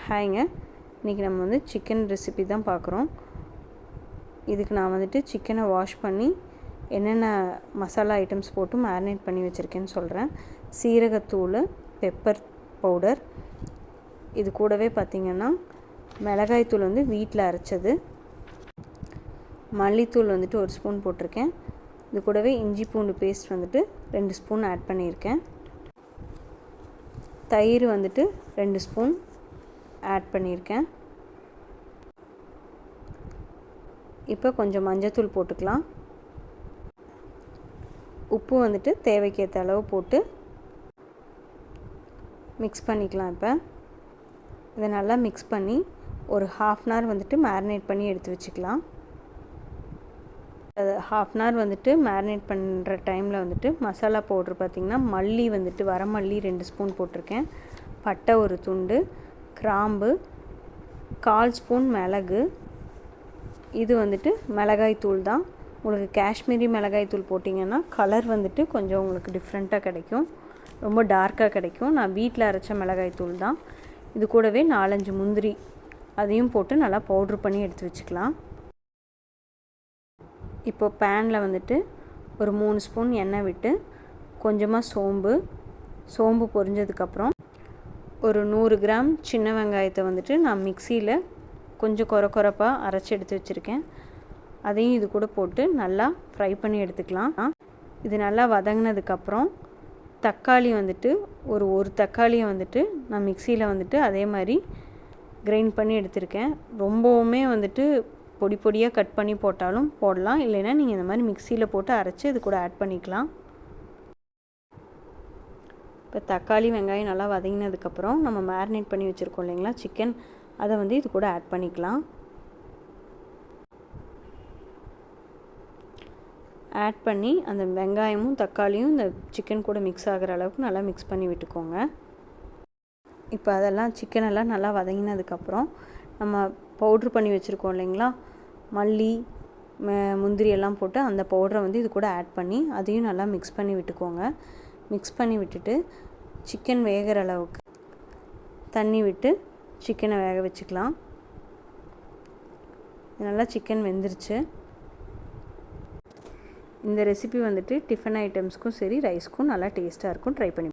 ஹாய்ங்க, இன்றைக்கி நம்ம வந்து சிக்கன் ரெசிபி தான் பார்க்குறோம். இதுக்கு நான் வந்துட்டு சிக்கனை வாஷ் பண்ணி என்னென்ன மசாலா ஐட்டம்ஸ் போட்டு மேரினேட் பண்ணி வச்சுருக்கேன்னு சொல்கிறேன். சீரகத்தூள், பெப்பர் பவுடர், இது கூடவே பார்த்திங்கன்னா மிளகாய்த்தூள் வந்து வீட்டில் அரைச்சது, மல்லித்தூள் வந்துட்டு 1 ஸ்பூன் போட்டிருக்கேன். இது கூடவே இஞ்சி பூண்டு பேஸ்ட் வந்துட்டு 2 ஸ்பூன் ஆட் பண்ணியிருக்கேன். தயிர் வந்துட்டு 2 ஸ்பூன் ஆட் பண்ணியிருக்கேன். இப்போ கொஞ்சம் மஞ்சத்தூள் போட்டுக்கலாம். உப்பு வந்துட்டு தேவைக்கேற்ற அளவு போட்டு மிக்ஸ் பண்ணிக்கலாம். இப்போ இதை நல்லா மிக்ஸ் பண்ணி ஒரு 1/2 அன் ஹவர் வந்துட்டு மேரினேட் பண்ணி எடுத்து வச்சுக்கலாம். அது 1/2 அன் ஹவர் வந்துட்டு மேரினேட் பண்ணுற டைமில் வந்துட்டு மசாலா பவுட்ரு பார்த்திங்கன்னா மல்லி வந்துட்டு வரமல்லி 2 ஸ்பூன் போட்டிருக்கேன், பட்டை 1 துண்டு, கிராம்பு 1/4 ஸ்பூன் மிளகு, இது வந்துட்டு மிளகாய் தூள் தான். உங்களுக்கு காஷ்மீரி மிளகாய் தூள் போட்டிங்கன்னா கலர் வந்துட்டு கொஞ்சம் உங்களுக்கு டிஃப்ரெண்ட்டாக கிடைக்கும், ரொம்ப டார்க்காக கிடைக்கும். நான் வீட்டில் அரைச்ச மிளகாய் தூள் தான். இது கூடவே 4-5 முந்திரி அதையும் போட்டு நல்லா பவுட்ரு பண்ணி எடுத்து வச்சுக்கலாம். இப்போ பேனில் வந்துட்டு ஒரு 3 ஸ்பூன் எண்ணெய் விட்டு கொஞ்சமாக சோம்பு பொரிஞ்சதுக்கப்புறம் ஒரு 100 கிராம் சின்ன வெங்காயத்தை வந்துட்டு நான் மிக்சியில் கொஞ்சம் கொரப்பாக அரைச்சி எடுத்து வச்சுருக்கேன். அதையும் இது கூட போட்டு நல்லா ஃப்ரை பண்ணி எடுத்துக்கலாம். இது நல்லா வதங்கினதுக்கப்புறம் தக்காளி வந்துட்டு ஒரு தக்காளியை வந்துட்டு நான் மிக்சியில் வந்துட்டு அதே மாதிரி கிரைண்ட் பண்ணி எடுத்திருக்கேன். ரொம்பவுமே வந்துட்டு பொடி பொடியாக கட் பண்ணி போட்டாலும் போடலாம், இல்லைன்னா நீங்கள் இந்த மாதிரி மிக்சியில் போட்டு அரைச்சி இது கூட ஆட் பண்ணிக்கலாம். இப்போ தக்காளி வெங்காயம் நல்லா வதங்கினதுக்கப்புறம் நம்ம மேரினேட் பண்ணி வச்சுருக்கோம் இல்லைங்களா சிக்கன், அதை வந்து இது கூட ஆட் பண்ணிக்கலாம். ஆட் பண்ணி அந்த வெங்காயமும் தக்காளியும் இந்த சிக்கன் கூட மிக்ஸ் ஆகிற அளவுக்கு நல்லா மிக்ஸ் பண்ணி விட்டுக்கோங்க. இப்போ அதெல்லாம் சிக்கனெல்லாம் நல்லா வதங்கினதுக்கப்புறம் நம்ம பவுட்ரு பண்ணி வச்சுருக்கோம் இல்லைங்களா மல்லி முந்திரி எல்லாம் போட்டு அந்த பவுடரை வந்து இது கூட ஆட் பண்ணி அதையும் நல்லா மிக்ஸ் பண்ணி விட்டுக்கோங்க. மிக்ஸ் பண்ணி விட்டுட்டு சிக்கன் வேகிற அளவுக்கு தண்ணி விட்டு சிக்கனை வேக வச்சுக்கலாம். நல்லா சிக்கன் வெந்துருச்சு. இந்த ரெசிபி வந்துட்டு டிஃபன் ஐட்டம்ஸ்க்கும் சரி ரைஸ்க்கும் நல்லா டேஸ்ட்டாக இருக்கும். ட்ரை பண்ணி